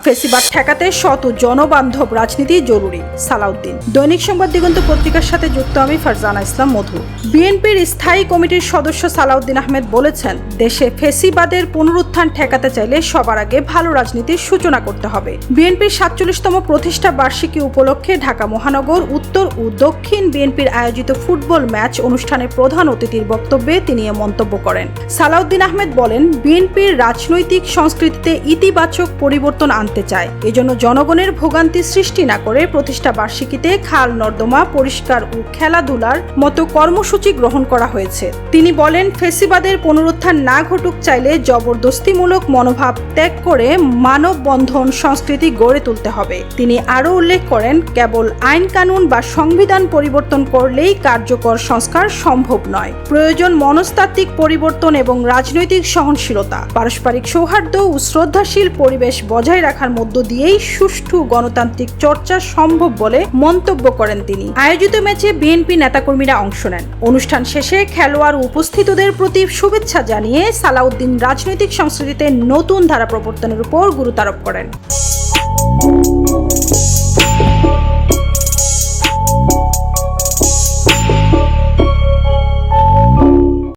ফেসিবাদ ঠেকাতে সৎ ও জনবান্ধব রাজনীতি জরুরি। সালাউদ্দিন। দৈনিক সংবাদ দিগন্ত পত্রিকার সাথে যুক্ত আমি ফারজানা ইসলাম মধু। বিএনপির স্থায়ী কমিটির সদস্য সালাউদ্দিন আহমেদ বলেছেন, দেশে ফেসিবাদের পুনরুত্থান ঠেকাতে চাইলে সবার আগে ভালো রাজনীতির সূচনা করতে হবে। বিএনপির ৪৭তম প্রতিষ্ঠা বার্ষিকী উপলক্ষে ঢাকা মহানগর উত্তর ও দক্ষিণ বিএনপির আয়োজিত ফুটবল ম্যাচ অনুষ্ঠানে প্রধান অতিথির বক্তব্যে তিনি এ মন্তব্য করেন। সালাউদ্দিন আহমেদ বলেন, বিএনপির রাজনৈতিক সংস্কৃতিতে ইতিবাচক পরিবর্তন আনতে চায়। এজন্য জনগণের ভোগান্তি সৃষ্টি না করে প্রতিষ্ঠা বার্ষিকীতে খাল নর্দমা পরিষ্কার ও খেলাধুলার মতো কর্মসূচি গ্রহণ করা হয়েছে। তিনি বলেন, ফেসিবাদের পুনরুত্থান না ঘটুক চাইলে জবরদস্তিমূলক মনোভাব ত্যাগ করে মানববন্ধন সংস্কৃতি গড়ে তুলতে হবে। তিনি আরও উল্লেখ করেন, কেবল আইন কানুন বা সংবিধান পরিবর্তন করলেই কার্যকর সংস্কার সম্ভব নয়। প্রয়োজন মনস্তাত্ত্বিক পরিবর্তন এবং রাজনৈতিক সহনশীলতা। পারস্পরিক সৌহার্দ্য ও শ্রদ্ধাশীল পরিবেশ বজায় রাখার মধ্য দিয়েই সুষ্ঠু গণতান্ত্রিক চর্চা সম্ভব বলে মন্তব্য করেন তিনি। আয়োজিত ম্যাচে বিএনপি নেতাকর্মীরা অংশ নেন। অনুষ্ঠান শেষে খেলোয়াড় ও উপস্থিতদের প্রতি শুভেচ্ছা জানিয়ে সালাউদ্দিন রাজনৈতিক সংস্কৃতিতে নতুন ধারা প্রবর্তনের উপর গুরুত্ব আরোপ করেন।